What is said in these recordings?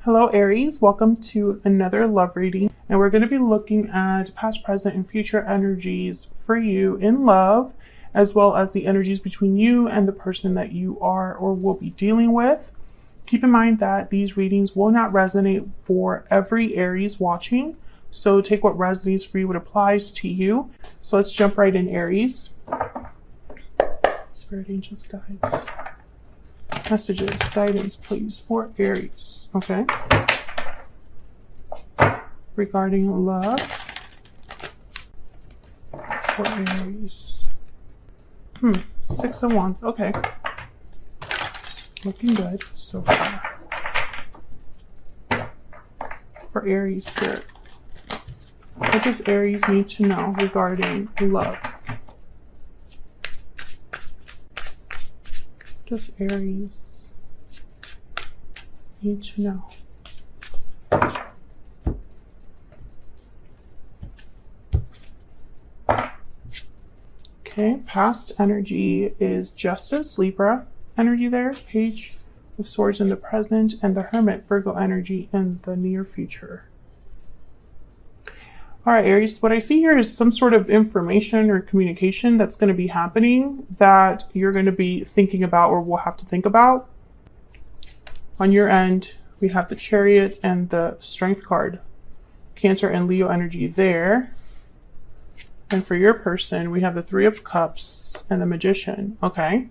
Hello Aries, welcome to another love reading, and we're going to be looking at past, present, and future energies for you in love, as well as the energies between you and the person that you are or will be dealing with. Keep in mind that these readings will not resonate for every Aries watching, so take what resonates for you, what applies to you. So let's jump right in, Aries. Spirit, angels, guides, messages, guidance, please, for Aries. Okay. Regarding love for Aries. 6 of Wands. Okay. Looking good so far. For Aries Spirit. What does Aries need to know regarding love? Does Aries need to know? Okay, past energy is Justice, Libra energy there, Page of Swords in the present, and the Hermit, Virgo energy in the near future. All right, Aries, what I see here is some sort of information or communication that's going to be happening that you're going to be thinking about or will have to think about. On your end, we have the Chariot and the Strength card. Cancer and Leo energy there. And for your person, we have the Three of Cups and the Magician. Okay.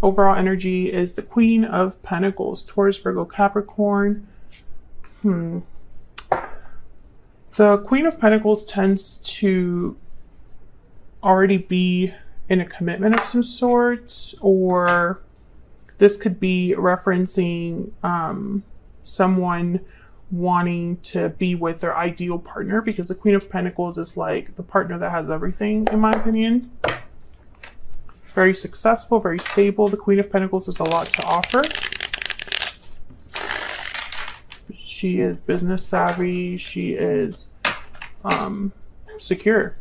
Overall energy is the Queen of Pentacles, Taurus, Virgo, Capricorn. The Queen of Pentacles tends to already be in a commitment of some sort, or this could be referencing someone wanting to be with their ideal partner, because the Queen of Pentacles is like the partner that has everything, in my opinion. Very successful, very stable. The Queen of Pentacles has a lot to offer. She is business savvy. She is secure.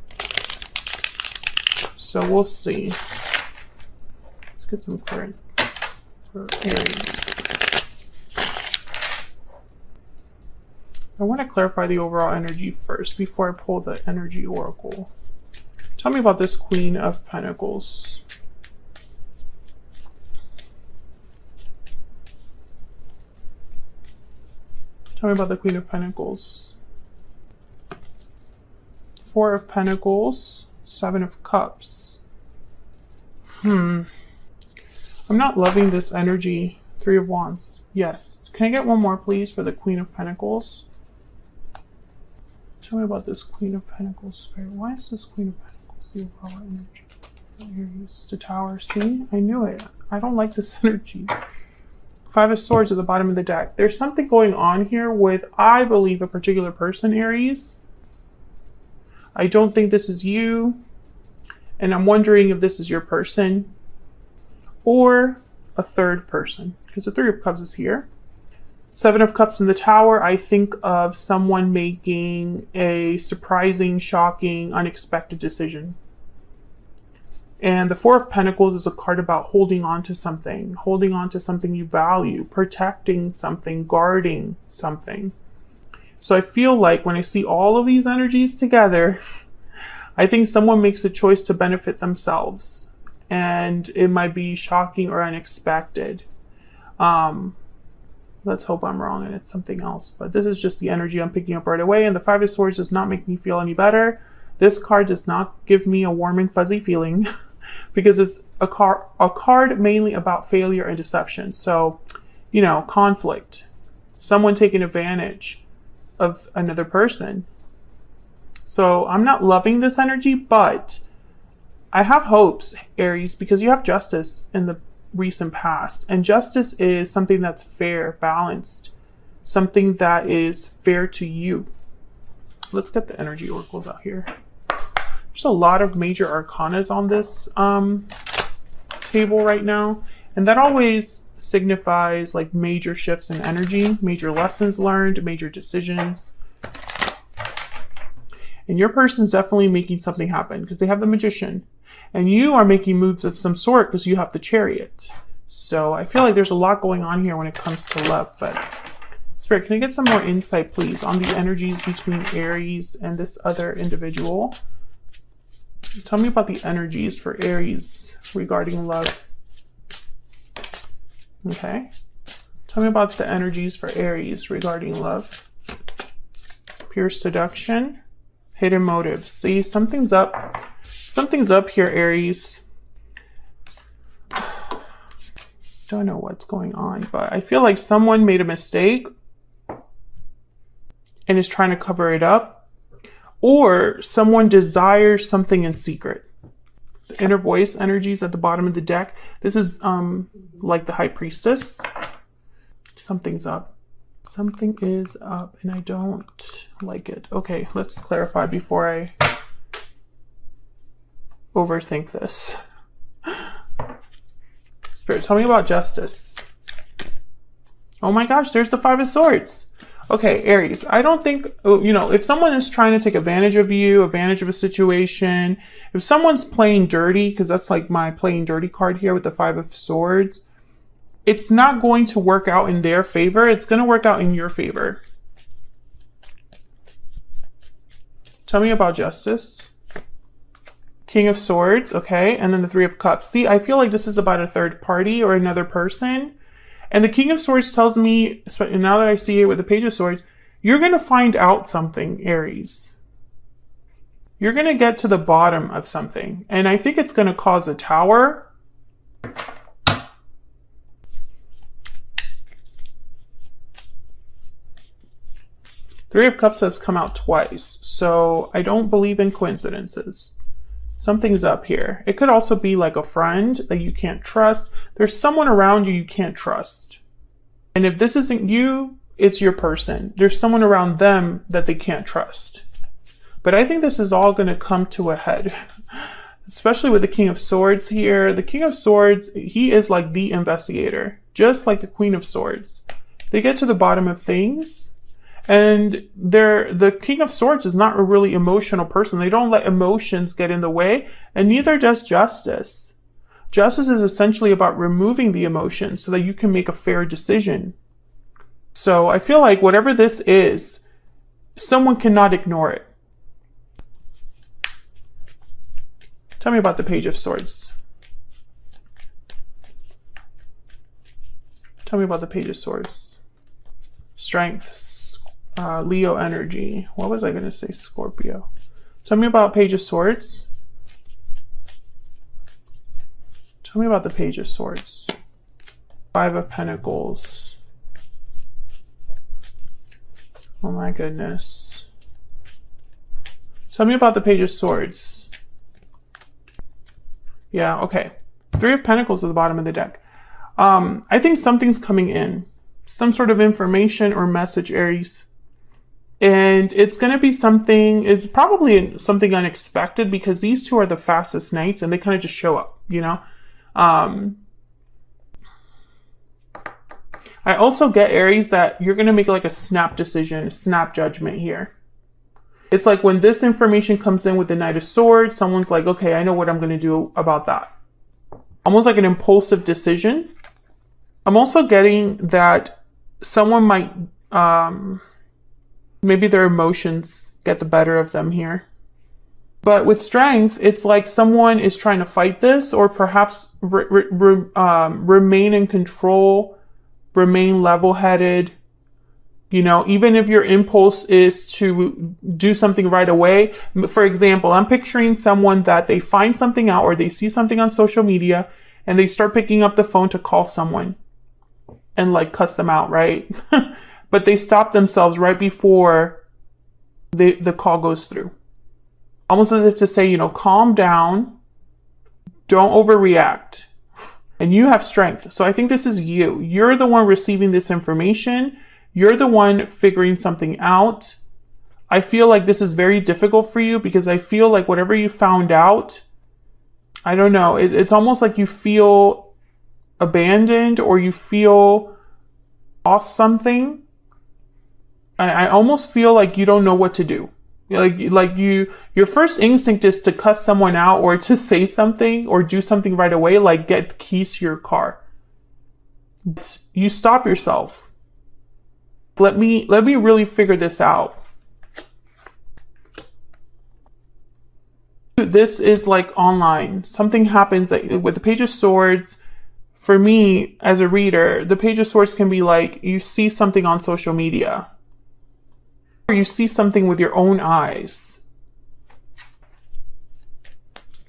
So we'll see. Let's get some clarity for Aries. I want to clarify the overall energy first before I pull the energy oracle. Tell me about this Queen of Pentacles. Tell me about the Queen of Pentacles. Four of Pentacles, Seven of Cups. I'm not loving this energy. Three of Wands. Yes. Can I get one more, please, for the Queen of Pentacles? Tell me about this Queen of Pentacles, Spirit. Why is this Queen of Pentacles the overall energy? Aries to Tower. See? I knew it. I don't like this energy. Five of Swords at the bottom of the deck. There's something going on here with, I believe, a particular person, Aries. I don't think this is you. And I'm wondering if this is your person or a third person, because the Three of Cups is here. Seven of Cups in the Tower. I think of someone making a surprising, shocking, unexpected decision. And the Four of Pentacles is a card about holding on to something you value, protecting something, guarding something. So I feel like when I see all of these energies together, I think someone makes a choice to benefit themselves. And it might be shocking or unexpected. Let's hope I'm wrong and it's something else. But this is just the energy I'm picking up right away. And the Five of Swords does not make me feel any better. This card does not give me a warm and fuzzy feeling. Because it's a card mainly about failure and deception. So, you know, conflict. Someone taking advantage of another person. So I'm not loving this energy, but I have hopes, Aries, because you have Justice in the recent past. And justice is something that's fair, balanced. Something that is fair to you. Let's get the energy oracles out here. There's a lot of major arcanas on this table right now, and that always signifies like major shifts in energy, major lessons learned, major decisions. And your person's definitely making something happen because they have the Magician, and you are making moves of some sort because you have the Chariot. So I feel like there's a lot going on here when it comes to love, but Spirit, can I get some more insight, please, on the energies between Aries and this other individual? Tell me about the energies for Aries regarding love. Okay. Tell me about the energies for Aries regarding love. Pure seduction. Hidden motives. See, something's up. Something's up here, Aries. Don't know what's going on, but I feel like someone made a mistake and is trying to cover it up, or someone desires something in secret. The inner voice energies at the bottom of the deck. This is like the High Priestess. Something's up. Something is up and I don't like it. Okay, let's clarify before I overthink this. Spirit, tell me about justice. Oh my gosh, there's the Five of Swords. Okay, Aries, I don't think, you know, if someone is trying to take advantage of you, advantage of a situation, if someone's playing dirty, because that's like my playing dirty card here with the Five of Swords, it's not going to work out in their favor. It's going to work out in your favor. Tell me about justice. King of Swords, okay, and then the Three of Cups. See, I feel like this is about a third party or another person. And the King of Swords tells me, now that I see it with the Page of Swords, you're going to find out something, Aries. You're going to get to the bottom of something. And I think it's going to cause a tower. Three of Cups has come out twice, so I don't believe in coincidences. Something's up here. It could also be like a friend that you can't trust. There's someone around you can't trust. And if this isn't you, it's your person. There's someone around them that they can't trust. But I think this is all going to come to a head, especially with the King of Swords here. The King of Swords, he is like the investigator, just like the Queen of Swords. They get to the bottom of things. And the King of Swords is not a really emotional person. They don't let emotions get in the way, and neither does justice. Justice is essentially about removing the emotions so that you can make a fair decision. So I feel like whatever this is, someone cannot ignore it. Tell me about the Page of Swords. Tell me about the Page of Swords. Strength. Leo energy. What was I going to say? Scorpio. Tell me about Page of Swords. Tell me about the Page of Swords. Five of Pentacles. Oh my goodness. Tell me about the Page of Swords. Yeah, okay. Three of Pentacles at the bottom of the deck. I think something's coming in. Some sort of information or message, Aries. And it's going to be something, it's probably something unexpected because these two are the fastest knights and they kind of just show up, you know? I also get, Aries, that you're going to make like a snap decision, a snap judgment here. It's like when this information comes in with the Knight of Swords, someone's like, okay, I know what I'm going to do about that. Almost like an impulsive decision. I'm also getting that someone might, maybe their emotions get the better of them here. But with strength, it's like someone is trying to fight this or perhaps remain in control, remain level-headed. You know, even if your impulse is to do something right away. For example, I'm picturing someone that they find something out or they see something on social media and they start picking up the phone to call someone and like cuss them out, right? But they stop themselves right before the call goes through. Almost as if to say, you know, calm down, don't overreact. And you have strength. So I think this is you. You're the one receiving this information. You're the one figuring something out. I feel like this is very difficult for you because I feel like whatever you found out, I don't know, it's almost like you feel abandoned or you feel lost something. I almost feel like you don't know what to do. Like your first instinct is to cuss someone out or to say something or do something right away, like get the keys to your car. But you stop yourself. Let me really figure this out. This is like online. Something happens that with the Page of Swords, for me as a reader, the Page of Swords can be like you see something on social media, or you see something with your own eyes.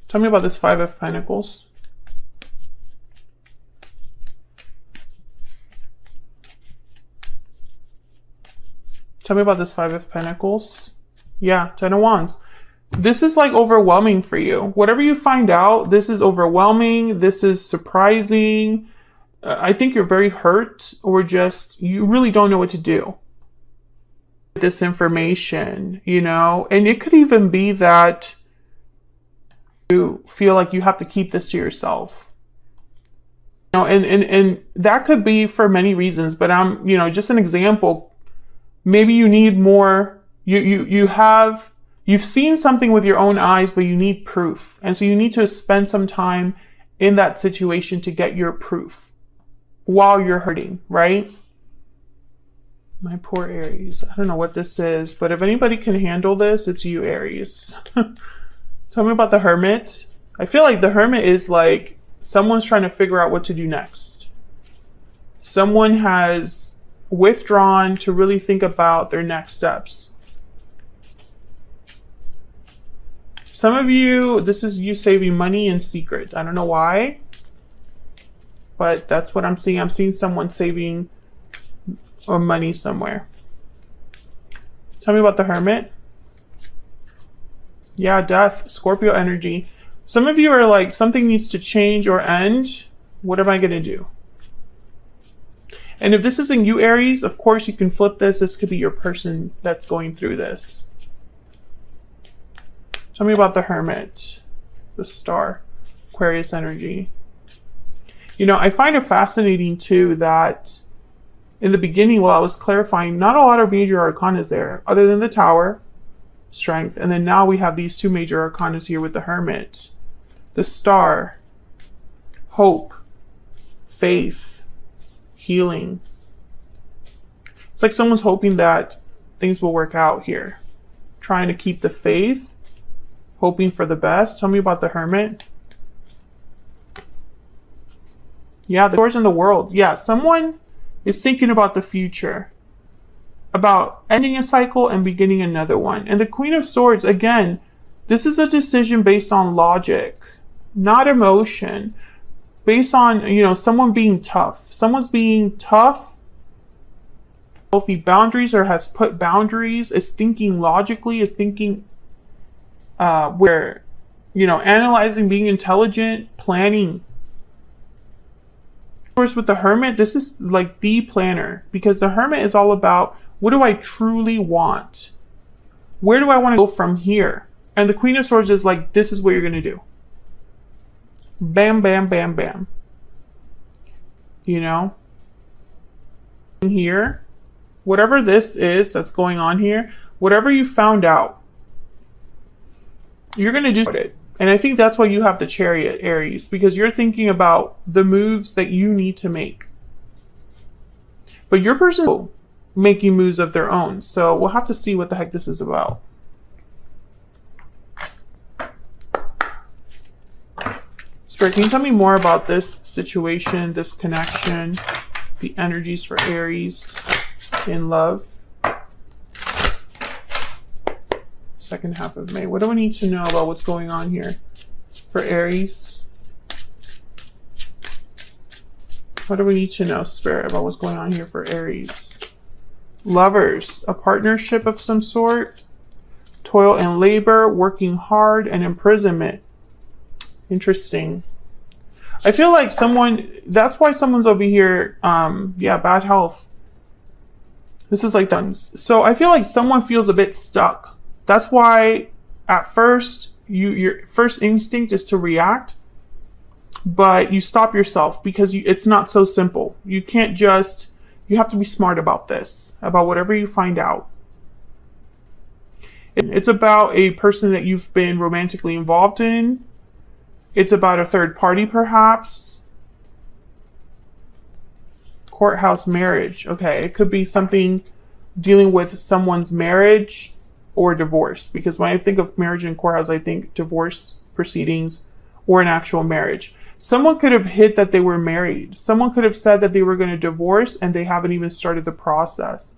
Tell me about this Five of Pentacles. Tell me about this Five of Pentacles. Yeah, Ten of Wands. This is like overwhelming for you. Whatever you find out, this is overwhelming. This is surprising. I think you're very hurt, or just, you really don't know what to do with this information, you know? And it could even be that you feel like you have to keep this to yourself. You know, and that could be for many reasons, but I'm, you know, just an example. Maybe you need more, you've seen something with your own eyes, but you need proof. And so you need to spend some time in that situation to get your proof while you're hurting, right? My poor Aries. I don't know what this is, but if anybody can handle this, it's you, Aries. Tell me about the Hermit. I feel like the Hermit is like someone's trying to figure out what to do next. Someone has withdrawn to really think about their next steps. Some of you, this is you saving money in secret. I don't know why, but that's what I'm seeing. I'm seeing someone saving money somewhere. Tell me about the Hermit. Yeah, Death, Scorpio energy. Some of you are like, something needs to change or end. What am I going to do? And if this isn't you, Aries, of course you can flip this. This could be your person that's going through this. Tell me about the Hermit, the Star, Aquarius energy. You know, I find it fascinating too that in the beginning, while I was clarifying, not a lot of major arcanas there, other than the Tower, Strength. And then now we have these two major arcanas here with the Hermit, the Star, Hope, Faith, Healing. It's like someone's hoping that things will work out here, trying to keep the faith, hoping for the best. Tell me about the Hermit. Yeah, the Swords in the World. Yeah, someone is thinking about the future, about ending a cycle and beginning another one. And the Queen of Swords, again, this is a decision based on logic, not emotion, based on, you know, someone being tough. Someone's being tough, healthy boundaries, or has put boundaries, is thinking logically, is thinking where, you know, analyzing, being intelligent, planning. Of course, with the Hermit, this is like the planner, because the Hermit is all about, what do I truly want? Where do I want to go from here? And the Queen of Swords is like, this is what you're going to do. Bam, bam, bam, bam. You know? Here, whatever this is that's going on here, whatever you found out, you're going to do it. And I think that's why you have the Chariot, Aries, because you're thinking about the moves that you need to make. But your person is making moves of their own. So we'll have to see what the heck this is about. Spirit, can you tell me more about this situation, this connection, the energies for Aries in love? Second half of May. What do I need to know about what's going on here for Aries? What do we need to know, Spirit, about what's going on here for Aries? Lovers, a partnership of some sort, toil and labor, working hard, and imprisonment. Interesting. I feel like someone, that's why someone's over here, yeah, bad health. This is like guns. So I feel like someone feels a bit stuck. That's why at first, your first instinct is to react, but you stop yourself because it's not so simple. You can't just, you have to be smart about this, about whatever you find out. It's about a person that you've been romantically involved in. It's about a third party, perhaps. Courthouse marriage. Okay, it could be something dealing with someone's marriage or divorce. Because when I think of marriage in courthouse, I think divorce proceedings or an actual marriage. Someone could have hid that they were married. Someone could have said that they were going to divorce and they haven't even started the process.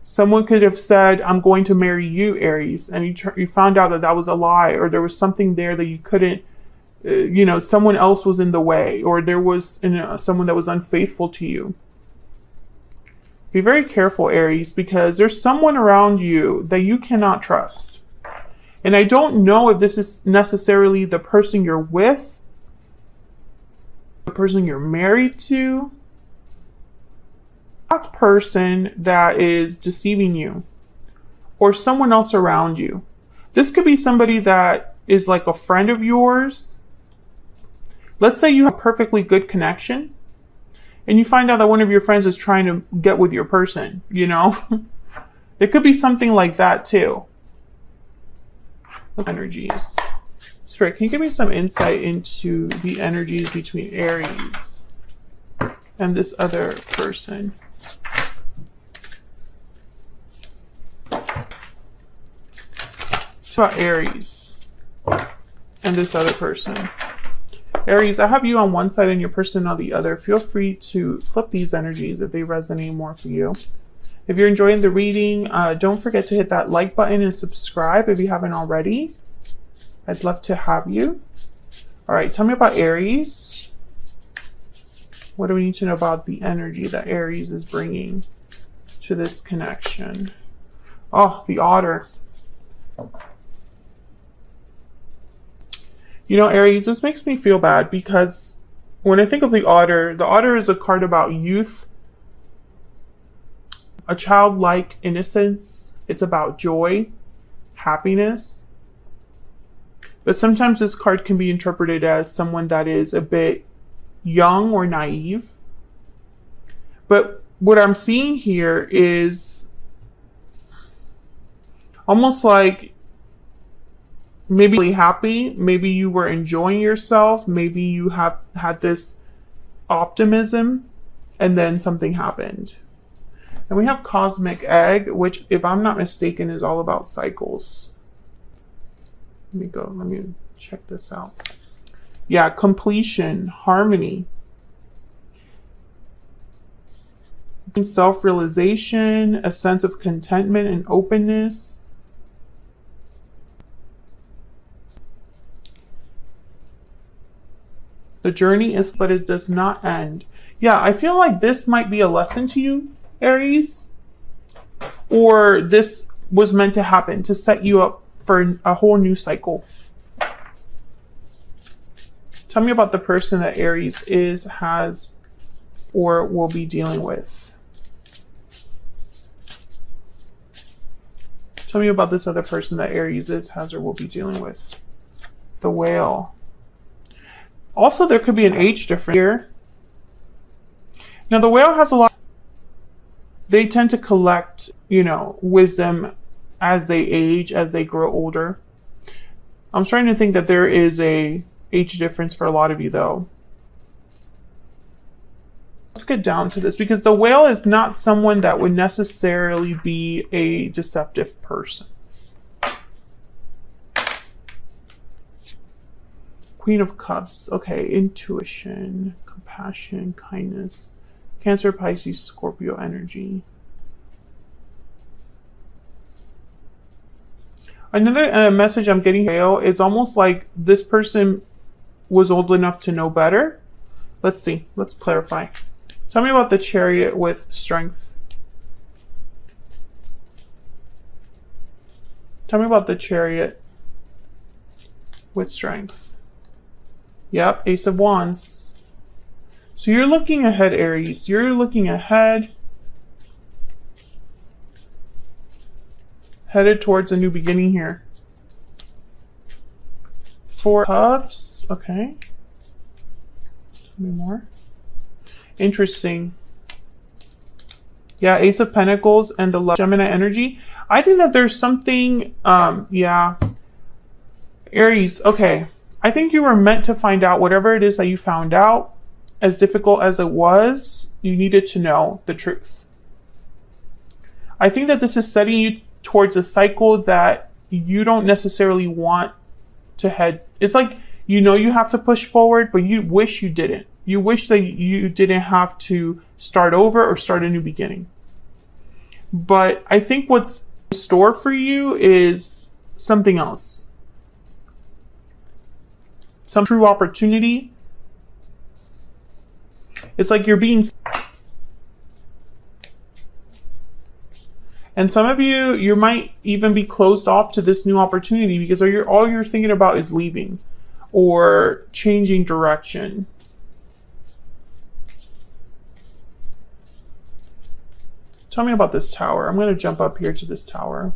Someone could have said, I'm going to marry you, Aries, and you found out that that was a lie, or there was something there that you couldn't, someone else was in the way, or there was someone that was unfaithful to you. Be very careful, Aries, because there's someone around you that you cannot trust. And I don't know if this is necessarily the person you're with, the person you're married to, that person that is deceiving you, or someone else around you. This could be somebody that is like a friend of yours. Let's say you have a perfectly good connection and you find out that one of your friends is trying to get with your person, It could be something like that too. Energies. Spirit, can you give me some insight into the energies between Aries and this other person? It's about Aries and this other person. Aries, I have you on one side and your person on the other. Feel free to flip these energies if they resonate more for you. If you're enjoying the reading, don't forget to hit that like button and subscribe if you haven't already. I'd love to have you. All right, tell me about Aries. What do we need to know about the energy that Aries is bringing to this connection? Oh, the Otter. Aries, this makes me feel bad because when I think of the Otter is a card about youth, a childlike innocence. It's about joy, happiness. But sometimes this card can be interpreted as someone that is a bit young or naive. But what I'm seeing here is almost like maybe really happy, maybe you were enjoying yourself, maybe you have had this optimism, and then something happened. And we have Cosmic Egg, which, if I'm not mistaken, is all about cycles. Let me check this out. Yeah, completion, harmony, self-realization, a sense of contentment and openness. The journey is, but it does not end. Yeah, I feel like this might be a lesson to you, Aries, or this was meant to happen to set you up for a whole new cycle. Tell me about the person that Aries is, has, or will be dealing with. Tell me about this other person that Aries is, has, or will be dealing with. The Whale. Also, there could be an age difference here. Now, the Whale has a lot. They tend to collect, wisdom as they age, as they grow older. I'm starting to think that there is a age difference for a lot of you, though. Let's get down to this, because the Whale is not someone that would necessarily be a deceptive person. Queen of Cups. Okay, intuition, compassion, kindness. Cancer, Pisces, Scorpio energy. Another message I'm getting here is almost like this person was old enough to know better. Let's see. Let's clarify. Tell me about the Chariot with strength. Tell me about the Chariot with strength. Yep, Ace of Wands. So you're looking ahead, Aries. You're looking ahead. Headed towards a new beginning here. Four Cups. Okay. Tell me more. Interesting. Yeah, Ace of Pentacles and the Love Gemini energy. I think that there's something, yeah. Aries, okay. I think you were meant to find out whatever it is that you found out. As difficult as it was, you needed to know the truth. I think that this is setting you towards a cycle that you don't necessarily want to head. It's like, you know, you have to push forward, but you wish you didn't. You wish that you didn't have to start over or start a new beginning. But I think what's in store for you is something else. Some true opportunity. It's like you're being... And some of you, you might even be closed off to this new opportunity because all you're thinking about is leaving or changing direction. Tell me about this tower. I'm going to jump up here to this tower.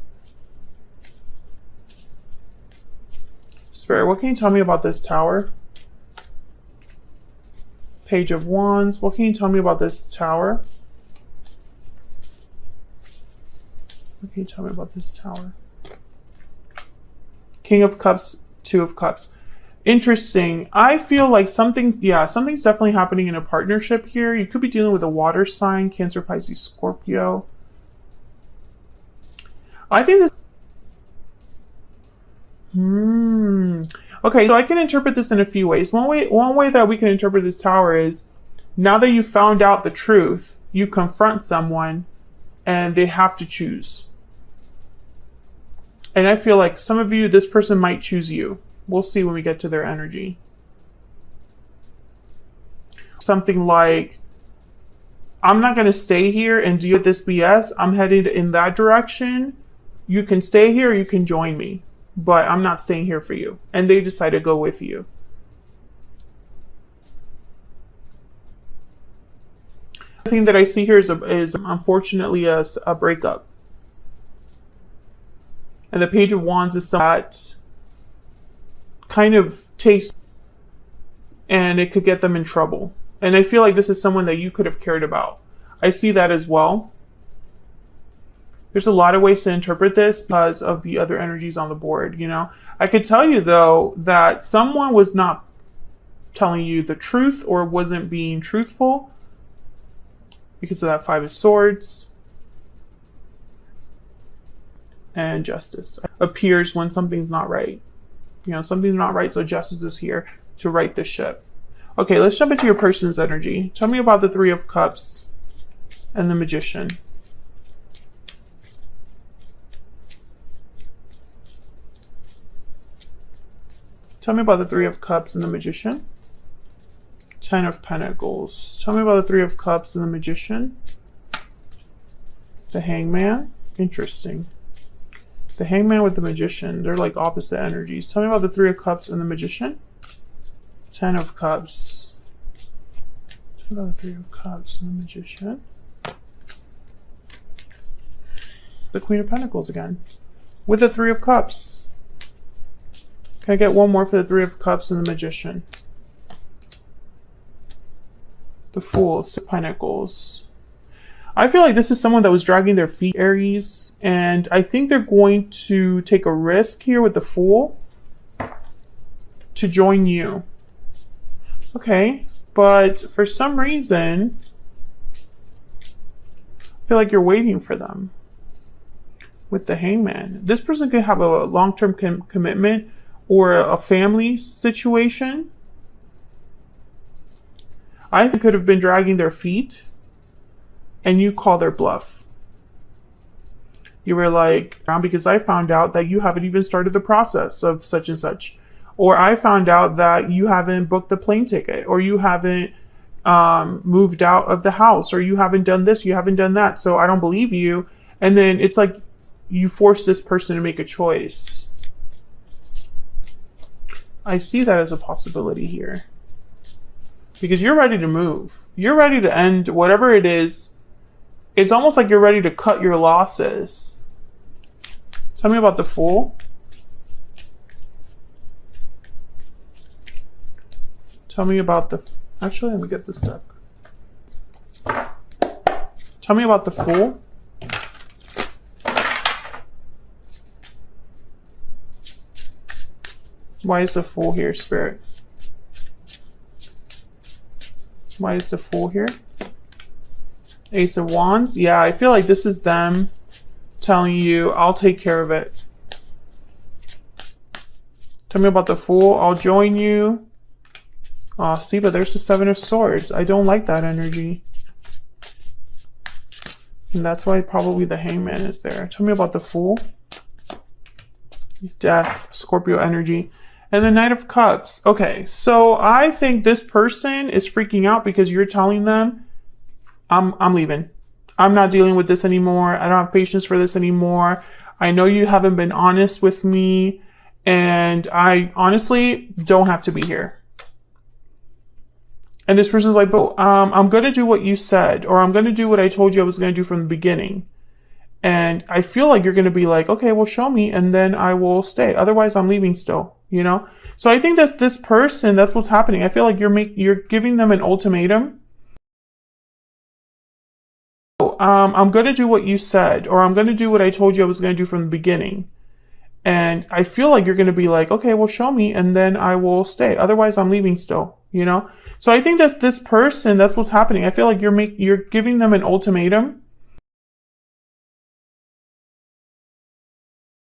Spirit, what can you tell me about this tower? Page of Wands. What can you tell me about this tower? What can you tell me about this tower? King of Cups, Two of Cups. Interesting. I feel like something's definitely happening in a partnership here. You could be dealing with a water sign, Cancer, Pisces, Scorpio. I think this... Okay, so I can interpret this in a few ways. One way that we can interpret this tower is, now that you found out the truth, you confront someone and they have to choose. And I feel like some of you, this person might choose you. We'll see when we get to their energy. Something like, I'm not going to stay here and deal with this BS. I'm headed in that direction. You can stay here, you can join me, but I'm not staying here for you. And they decide to go with you. The thing that I see here is unfortunately a breakup. And the Page of Wands is something that kind of tastes, and it could get them in trouble. And I feel like this is someone that you could have cared about. I see that as well. There's a lot of ways to interpret this because of the other energies on the board, you know. I could tell you, though, that someone was not telling you the truth or wasn't being truthful because of that Five of Swords. And Justice appears when something's not right. You know, something's not right, so Justice is here to right the ship. Okay, let's jump into your person's energy. Tell me about the Three of Cups and the Magician. Tell me about the Three of Cups and the Magician. Ten of Pentacles. Tell me about the Three of Cups and the Magician. The Hangman. Interesting. The Hangman with the Magician. They're like opposite energies. Tell me about the Three of Cups and the Magician. Ten of Cups. Tell me about the Three of Cups and the Magician. The Queen of Pentacles again. With the Three of Cups. Can I get one more for the Three of Cups and the Magician? The Fool, Six of Pentacles. I feel like this is someone that was dragging their feet, Aries, and I think they're going to take a risk here with the Fool to join you. Okay, but for some reason, I feel like you're waiting for them with the Hangman. This person could have a long-term commitment or a family situation. I think could have been dragging their feet and you call their bluff. You were like, because I found out that you haven't even started the process of such and such. Or I found out that you haven't booked the plane ticket, or you haven't moved out of the house, or you haven't done this, you haven't done that. So I don't believe you. And then it's like you force this person to make a choice. I see that as a possibility here. Because you're ready to move. You're ready to end whatever it is. It's almost like you're ready to cut your losses. Tell me about the Fool. Tell me about the... Actually, let me get this deck. Tell me about the Fool. Why is the Fool here, Spirit? Why is the Fool here? Ace of Wands. Yeah, I feel like this is them telling you, I'll take care of it. Tell me about the Fool. I'll join you. Oh, see, but there's the Seven of Swords. I don't like that energy. And that's why probably the Hangman is there. Tell me about the Fool. Death, Scorpio energy. And the Knight of Cups. Okay, so I think this person is freaking out because you're telling them, I'm leaving. I'm not dealing with this anymore. I don't have patience for this anymore. I know you haven't been honest with me. And I honestly don't have to be here. And this person's like, but I'm going to do what you said, or I'm going to do what I told you I was going to do from the beginning. And I feel like you're going to be like, okay, well, show me, and then I will stay. Otherwise, I'm leaving still, you know? So I think that this person, that's what's happening. I feel like you're giving them an ultimatum. I'm going to do what you said, or I'm going to do what I told you I was going to do from the beginning. And I feel like you're going to be like, okay, well, show me, and then I will stay. Otherwise, I'm leaving still, you know? So I think that this person, that's what's happening. I feel like you're giving them an ultimatum.